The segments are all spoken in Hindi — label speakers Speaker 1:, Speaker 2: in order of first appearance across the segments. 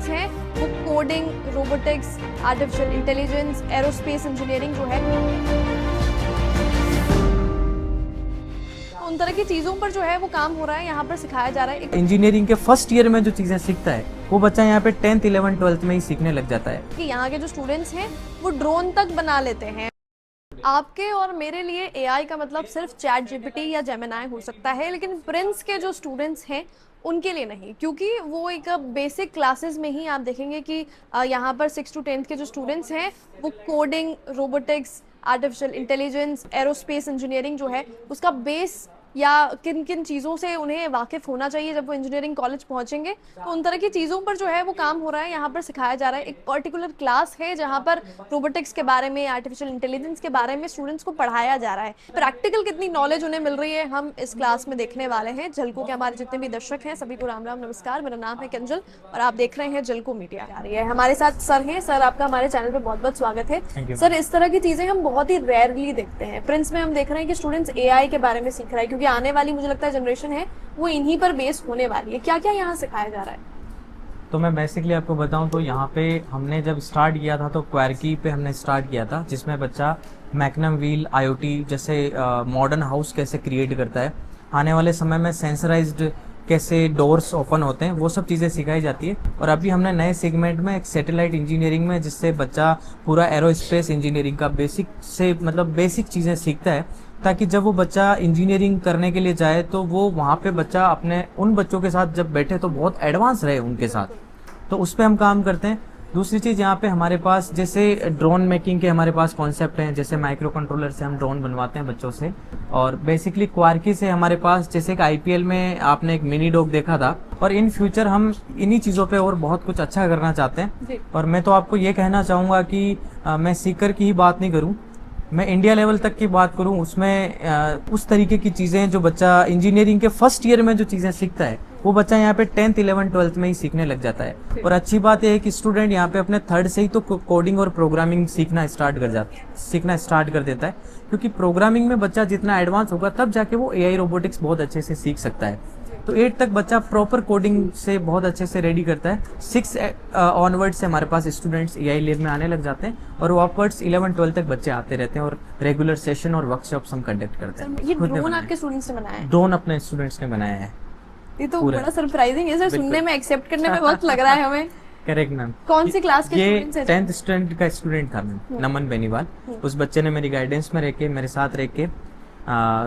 Speaker 1: स्टूडेंट्स हैं वो coding, robotics, artificial intelligence, aerospace engineering जो है उन तरह की चीज़ों पर जो है वो काम हो रहा है, यहाँ पर सिखाया जा रहा है।
Speaker 2: इंजीनियरिंग के फर्स्ट ईयर में जो चीज़ें सीखता है वो बच्चा यहाँ पे 10th 11th 12th में ही सीखने लग जाता है
Speaker 1: कि यहाँ के जो स्टूडेंट्स हैं वो ड्रोन तक बना लेते हैं। आपके और मेरे लिए एआई का मतलब सिर्फ चैट जीपीटी या जेमिनाई हो सकता है, लेकिन प्रिंस के जो स्टूडेंट्स हैं उनके लिए नहीं, क्योंकि वो एक बेसिक क्लासेस में ही आप देखेंगे कि यहाँ पर 6 to 10th के जो स्टूडेंट्स हैं वो coding, robotics, artificial intelligence, aerospace engineering जो है उसका बेस या किन किन चीज़ों से उन्हें वाकिफ़ होना चाहिए जब वो इंजीनियरिंग कॉलेज पहुंचेंगे, तो उन तरह की चीज़ों पर जो है वो काम हो रहा है, यहाँ पर सिखाया जा रहा है। एक पर्टिकुलर क्लास है जहाँ पर रोबोटिक्स के बारे में, आर्टिफिशियल इंटेलिजेंस के बारे में स्टूडेंट्स को पढ़ाया जा रहा है। प्रैक्टिकल कितनी नॉलेज उन्हें मिल रही है हम इस क्लास में देखने वाले हैं। जलको के हमारे जितने भी दर्शक हैं सभी को राम राम नमस्कार। मेरा नाम है कंजल और आप देख रहे हैं जलको मीडिया। आ रही है हमारे साथ सर हैं। सर, आपका हमारे चैनल पर बहुत बहुत स्वागत है। सर, इस तरह की चीज़ें हम बहुत ही रेयरली देखते हैं। प्रिंस में हम देख रहे हैं कि स्टूडेंट्स एआई के बारे में सीख रहा है, क्योंकि आने वाली मुझे जनरेशन है वो इन्हीं पर बेस होने वाली है। क्या क्या यहाँ सिखाया जा रहा है?
Speaker 2: तो मैं बेसिकली आपको बताऊं तो यहाँ पे हमने जब स्टार्ट किया था तो क्वार्की पे हमने स्टार्ट किया था, जिसमें बच्चा मैग्नम व्हील, आईओटी जैसे मॉडर्न हाउस कैसे क्रिएट करता है, आने वाले समय में सेंसराइज्ड कैसे डोर्स ओपन होते हैं, वो सब चीज़ें सिखाई जाती है। और अभी हमने नए सेगमेंट में एक सैटेलाइट इंजीनियरिंग में, जिससे बच्चा पूरा एरोस्पेस इंजीनियरिंग का बेसिक से मतलब बेसिक चीज़ें सीखता है, ताकि जब वो बच्चा इंजीनियरिंग करने के लिए जाए तो वो वहाँ पे बच्चा अपने उन बच्चों के साथ जब बैठे तो बहुत एडवांस रहे उनके साथ। तो उस पर हम काम करते हैं। दूसरी चीज़, यहाँ पे हमारे पास जैसे ड्रोन मेकिंग के हमारे पास कॉन्सेप्ट हैं, जैसे माइक्रो कंट्रोलर से हम ड्रोन बनवाते हैं बच्चों से। और बेसिकली क्वार्की से हमारे पास जैसे एक आईपीएल में आपने एक मिनी डॉग देखा था, और इन फ्यूचर हम इन्हीं चीज़ों पे और बहुत कुछ अच्छा करना चाहते हैं। और मैं तो आपको ये कहना चाहूँगा कि मैं सीकर की ही बात नहीं करूँ, मैं इंडिया लेवल तक की बात करूं, उसमें उस तरीके की चीज़ें जो बच्चा इंजीनियरिंग के फर्स्ट ईयर में जो चीज़ें सीखता है वो बच्चा यहाँ पे 10th 11th 12th में ही सीखने लग जाता है। और अच्छी बात यह है कि स्टूडेंट यहाँ पे अपने थर्ड से ही तो कोडिंग और प्रोग्रामिंग सीखना स्टार्ट कर देता है, क्योंकि प्रोग्रामिंग में बच्चा जितना एडवांस होगा तब जाके वो एआई रोबोटिक्स बहुत अच्छे से सीख सकता है। तो 8 तक बच्चा प्रॉपर कोडिंग से बहुत अच्छे से रेडी करता है। 6 ऑनवर्ड से हमारे पास स्टूडेंट्स एआई लैब में आने लग जाते हैं, और वो अपवर्ड्स 11 12 तक बच्चे आते रहते हैं, और रेगुलर सेशन और वर्कशॉप्स हम कंडक्ट करते हैं।
Speaker 1: ये ड्रोन आपके स्टूडेंट्स ने बनाया है?
Speaker 2: ड्रोन अपने स्टूडेंट्स ने बनाया है।
Speaker 1: ये तो बड़ा सरप्राइजिंग है सर, सुनने में, एक्सेप्ट करने में वक्त लग रहा है हमें।
Speaker 2: Correct ma'am.
Speaker 1: कौन सी क्लास के स्टूडेंट्स हैं?
Speaker 2: 10th स्टूडेंट का स्टूडेंट था मैम, नमन बेनीवाल। उस बच्चे ने मेरी गाइडेंस में रह के, मेरे साथ रह के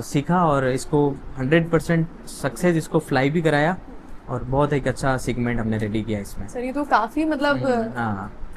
Speaker 2: सीखा, और इसको 100% सक्सेस इसको फ्लाई भी कराया, और बहुत एक अच्छा सेगमेंट हमने रेडी किया इसमें।
Speaker 1: सर, ये तो काफी मतलब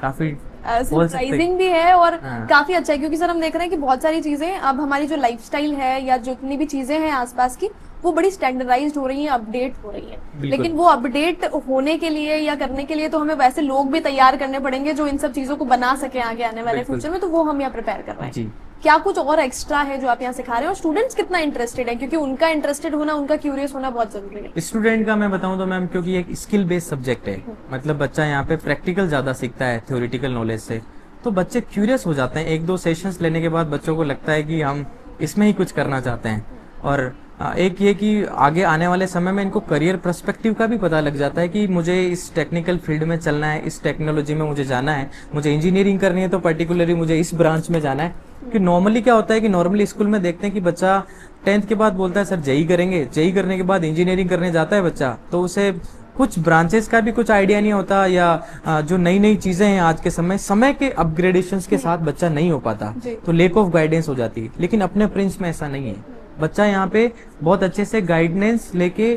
Speaker 2: काफी
Speaker 1: सरप्राइजिंग भी है और काफी अच्छा है, क्योंकि सर हम देख रहे हैं कि बहुत सारी चीजें अब हमारी जो लाइफस्टाइल है या जितनी भी चीजें हैं आसपास की, वो बड़ी स्टैंडर्डाइज्ड हो रही हैं, अपडेट हो रही हैं। लेकिन वो अपडेट होने के लिए या करने के लिए तो हमें वैसे लोग भी तैयार करने पड़ेंगे जो इन सब चीजों को बना सके आगे आने वाले फ्यूचर में, तो वो हम यहाँ प्रिपेयर कर रहे हैं। क्या कुछ और एक्स्ट्रा है जो आप यहाँ सिखा रहे हैं, और स्टूडेंट्स कितना इंटरेस्टेड है, क्योंकि उनका इंटरेस्टेड होना, उनका क्यूरियस होना बहुत जरूरी है।
Speaker 2: स्टूडेंट का मैं बताऊं तो मैम, क्योंकि एक स्किल बेस्ड सब्जेक्ट है, मतलब बच्चा यहाँ पे प्रैक्टिकल ज्यादा सीखता है थ्योरेटिकल नॉलेज से, तो बच्चे क्यूरियस हो जाते हैं। 1-2 सेशंस लेने के बाद बच्चों को लगता है कि हम इसमें ही कुछ करना चाहते हैं। और एक ये कि आगे आने वाले समय में इनको करियर पर्सपेक्टिव का भी पता लग जाता है कि मुझे इस टेक्निकल फील्ड में चलना है, इस टेक्नोलॉजी में मुझे जाना है, मुझे इंजीनियरिंग करनी है तो पर्टिकुलरली मुझे इस ब्रांच में जाना है। कि नॉर्मली क्या होता है कि नॉर्मली स्कूल में देखते हैं कि बच्चा 10th के बाद बोलता है सर जेई करेंगे, जेई करने के बाद इंजीनियरिंग करने जाता है बच्चा, तो उसे कुछ ब्रांचेस का भी कुछ आइडिया नहीं होता, या जो नई नई चीजें हैं आज के समय के अपग्रेडेशंस के साथ बच्चा नहीं हो पाता, तो लेक ऑफ गाइडेंस हो जाती है। लेकिन अपने प्रिंस में ऐसा नहीं है, बच्चा यहाँ पे बहुत अच्छे से गाइडेंस लेके,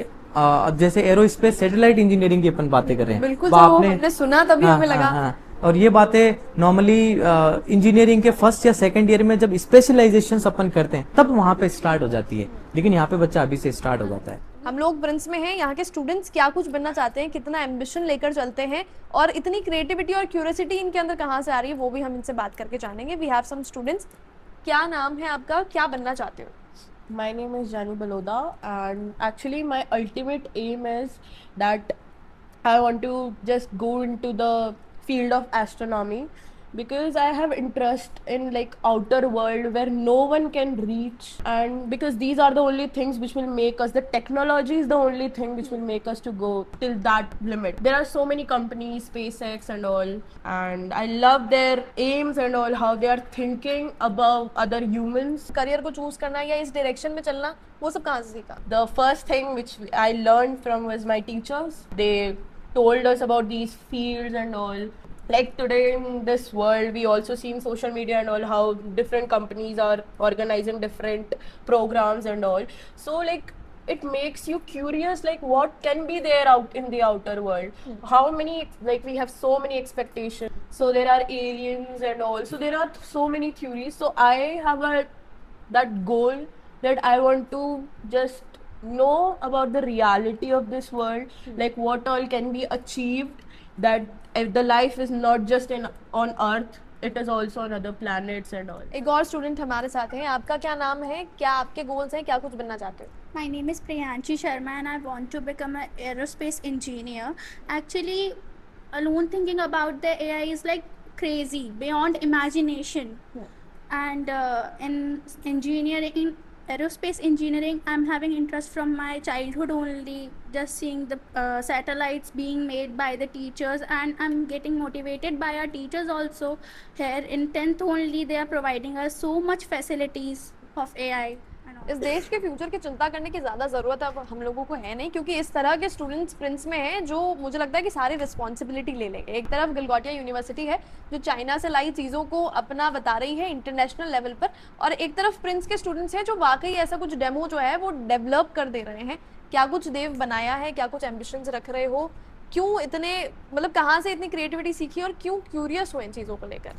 Speaker 2: जैसे एरोस्पेस सैटेलाइट इंजीनियरिंग की अपन बातें कर रहे हैं,
Speaker 1: बिल्कुल, आपने सुना तभी हमें लगा।
Speaker 2: और ये बातें नॉर्मली इंजीनियरिंग के फर्स्ट या सेकंड ईयर में जब स्पेशलाइजेशन अपन करते हैं तब वहाँ पे स्टार्ट हो जाती है, लेकिन यहाँ पे बच्चा अभी से स्टार्ट हो जाता है।
Speaker 1: हम लोग प्रिंस में हैं, यहाँ के स्टूडेंट्स क्या कुछ बनना चाहते हैं, कितना एम्बिशन लेकर चलते हैं, और इतनी क्रिएटिविटी और क्यूरियोसिटी इनके अंदर कहाँ से आ रही है, वो भी हम इनसे बात करके जानेंगे। We have some students. क्या नाम है आपका, क्या बनना चाहते हो?
Speaker 3: My name is Janu Baloda, and actually my ultimate aim is that I want to just go into the field of astronomy, because I have interest in like outer world where no one can reach, and because these are the only things which will make us, the technology is the only thing which will make us to go till that limit. There are so many companies, SpaceX and all, and I love their aims and all, how they are thinking above other humans.
Speaker 1: Career को चूज करना या इस डायरेक्शन में चलना, वो सब कहाँ से सीखा?
Speaker 3: The first thing which I learned from was my teachers. They told us about these fields and all. Like today in this world, we also see in social media and all how different companies are organizing different programs and all. So like it makes you curious, like what can be there out in the outer world. How many, like we have so many expectations. So there are aliens and all. So there are so many theories. So I have that goal that I want to just know about the reality of this world, like what all can be achieved, that if the life is not just on earth, it is also on other planets and all.
Speaker 1: एक और स्टूडेंट हमारे साथ हैं, आपका क्या नाम है, क्या आपके गोल्स हैं, क्या कुछ बनना चाहते हो?
Speaker 4: My name is Priyanshi Sharma and I want to become an aerospace engineer. Actually, alone thinking about the AI is like crazy, beyond imagination. And in aerospace engineering, I'm having interest from my childhood only, just seeing the satellites being made by the teachers, and I'm getting motivated by our teachers also. Here in 10th only, they are providing us so much facilities of AI.
Speaker 1: इस देश के फ्यूचर की चिंता करने की ज़्यादा ज़रूरत अब हम लोगों को है नहीं, क्योंकि इस तरह के स्टूडेंट्स प्रिंस में हैं जो मुझे लगता है कि सारी रिस्पॉन्सिबिलिटी ले लेंगे। एक तरफ गलगोटिया यूनिवर्सिटी है जो चाइना से लाई चीज़ों को अपना बता रही है इंटरनेशनल लेवल पर, और एक तरफ प्रिंस के स्टूडेंट्स हैं जो वाकई ऐसा कुछ डेमो जो है वो डेवलप कर दे रहे हैं। क्या कुछ देव बनाया है, क्या कुछ एम्बिशंस रख रहे हो, क्यों इतने, मतलब कहाँ से इतनी क्रिएटिविटी सीखी और क्यों क्यूरियस हुए इन चीज़ों को लेकर?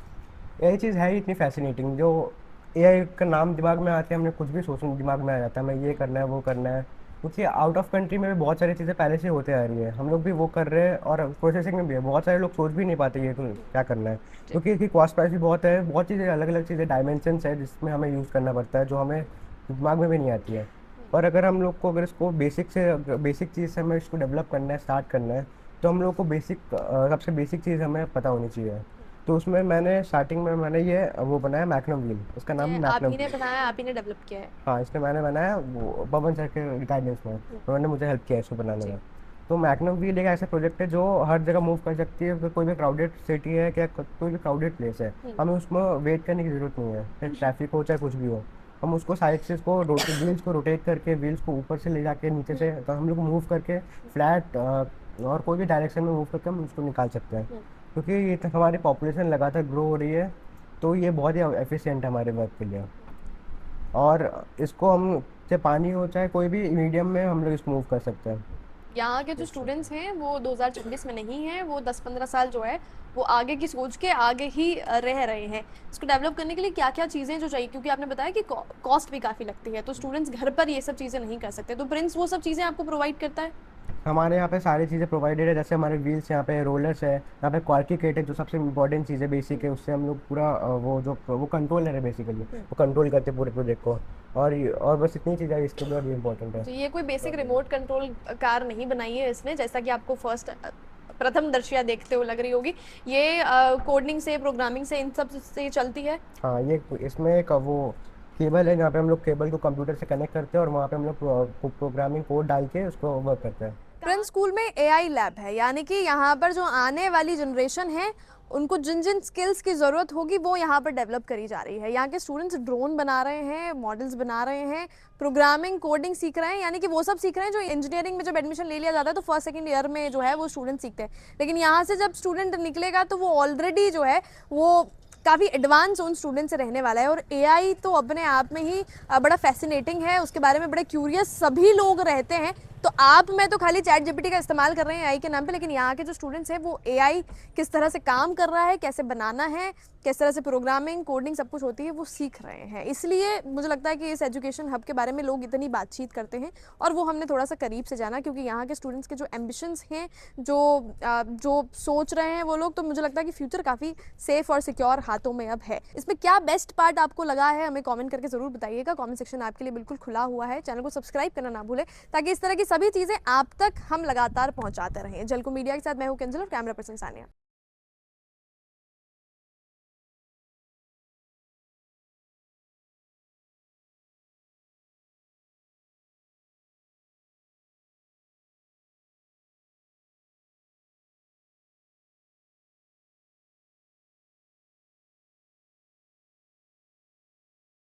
Speaker 5: यही चीज़ है ही इतनी फैसिनेटिंग, जो एआई का नाम दिमाग में आते हैं, हमने कुछ भी सोचना दिमाग में आ जाता है, मैं ये करना है वो करना है, क्योंकि आउट ऑफ कंट्री में भी बहुत सारी चीज़ें पहले से होते आ रही है, हम लोग भी वो कर रहे हैं और प्रोसेसिंग में भी है। बहुत सारे लोग सोच भी नहीं पाते ये तो क्या करना है, क्योंकि इसकी कॉस्ट प्राइस भी बहुत है, बहुत चीज़ें अलग अलग चीज़ें डायमेंशंस है जिसमें हमें यूज़ करना पड़ता है, जो हमें दिमाग में भी नहीं आती है। पर अगर हम लोग को, अगर इसको बेसिक चीज़ से हमें इसको डेवलप करना है, स्टार्ट करना है, तो हम लोग को सबसे बेसिक चीज़ हमें पता होनी चाहिए। तो उसमें मैंने स्टार्टिंग में मैंने ये वो बनाया मैग्नम व्हील, उसका नाम मैग्नम।
Speaker 1: आप ही ने बनाया, आप ही ने डेवलप किया है?
Speaker 5: हाँ, इसने मैंने बनाया, वो पवन सर के गाइडेंस में उन्होंने मुझे हेल्प किया इसको बनाने में। तो मैग्नम व्हील एक ऐसा प्रोजेक्ट है जो हर जगह मूव कर सकती है, कोई भी क्राउडेड सिटी है, क्या कोई भी क्राउडेड प्लेस है, हमें उसमें वेट करने की ज़रूरत नहीं है, चाहे ट्रैफिक हो चाहे कुछ भी हो। हम उसको साइड से व्हील्स को रोटेट करके, व्हील्स को ऊपर से ले जाके नीचे से, तो हम लोग मूव करके फ्लैट और कोई भी डायरेक्शन में मूव करके हम उसको निकाल सकते हैं। क्योंकि ये हमारी पॉपुलेशन लगातार ग्रो हो रही है, तो ये बहुत ही एफिशिएंट है हमारे वर्क के लिए। और इसको हम, चाहे पानी हो चाहे कोई भी मीडियम में, हम लोग इसको मूव कर सकते हैं।
Speaker 1: यहाँ के जो स्टूडेंट्स हैं वो 2026 में नहीं हैं, वो 10-15 साल जो है वो आगे की सोच के आगे ही रह रहे हैं। इसको डेवलप करने के लिए क्या क्या चीज़ें जो चाहिए, क्योंकि आपने बताया कि कॉस्ट भी काफ़ी लगती है, तो स्टूडेंट्स घर पर ये सब चीज़ें नहीं कर सकते, तो प्रिंस वो सब चीज़ें आपको प्रोवाइड करता है?
Speaker 5: हमारे यहाँ पे सारी चीज़ें प्रोवाइडेड है, जैसे हमारे व्हील्स, यहाँ पे रोलर्स है, यहाँ पे क्वार्की किट है जो सबसे इंपॉर्टेंट चीज़ है, बेसिक है, उससे हम लोग पूरा वो कंट्रोलर है बेसिकली, वो कंट्रोल करते हैं पूरे प्रोजेक्ट को। और बस इतनी चीज़ें इसके लिए भी इम्पोर्टेंट है।
Speaker 1: तो ये कोई बेसिक रिमोट कंट्रोल कार नहीं बनाई है इसने, जैसा कि आपको प्रथम दर्शिया देखते हुए लग रही होगी। ये कोडिंग से, प्रोग्रामिंग से, इन सब से चलती है।
Speaker 5: हाँ, ये इसमें एक वो केबल है जहाँ पे हम लोग केबल को कंप्यूटर से कनेक्ट करते हैं और वहाँ पे हम लोग प्रोग्रामिंग कोड डाल के उसको वर्क करते हैं।
Speaker 1: प्रिंस स्कूल में एआई लैब है, यानी कि यहाँ पर जो आने वाली जनरेशन है उनको जिन जिन स्किल्स की ज़रूरत होगी वो यहाँ पर डेवलप करी जा रही है। यहाँ के स्टूडेंट्स ड्रोन बना रहे हैं, मॉडल्स बना रहे हैं, प्रोग्रामिंग कोडिंग सीख रहे हैं, यानी कि वो सब सीख रहे हैं जो इंजीनियरिंग में जब एडमिशन ले लिया जाता है तो फर्स्ट सेकंड ईयर में जो है वो स्टूडेंट सीखते हैं। लेकिन यहाँ से जब स्टूडेंट निकलेगा तो वो ऑलरेडी जो है वो काफ़ी एडवांस उन स्टूडेंट से रहने वाला है। और एआई तो अपने आप में ही बड़ा फैसिनेटिंग है, उसके बारे में बड़े क्यूरियस सभी लोग रहते हैं। तो आप मैं तो खाली चैट जीपीटी का इस्तेमाल कर रहे हैं एआई के नाम पे, लेकिन यहाँ के जो स्टूडेंट्स हैं वो एआई किस तरह से काम कर रहा है, कैसे बनाना है, किस तरह से प्रोग्रामिंग कोडिंग सब कुछ होती है वो सीख रहे हैं। इसलिए मुझे लगता है कि इस एजुकेशन हब के बारे में लोग इतनी बातचीत करते हैं और वो हमने थोड़ा सा करीब से जाना, क्योंकि यहाँ के स्टूडेंट्स के जो एम्बिशंस हैं, जो सोच रहे हैं वो लोग, तो मुझे लगता है कि फ्यूचर काफ़ी सेफ और सिक्योर हाथों में अब है। इसमें क्या बेस्ट पार्ट आपको लगा है हमें कॉमेंट करके ज़रूर बताइएगा। कॉमेंट सेक्शन आपके लिए बिल्कुल खुला हुआ है, चैनल को सब्सक्राइब करना ना भूलें ताकि इस तरह की सभी चीज़ें आप तक हम लगातार पहुँचाते रहें। जलको मीडिया के साथ मैं हूँ कंजल और कैमरा पर्सन सानिया।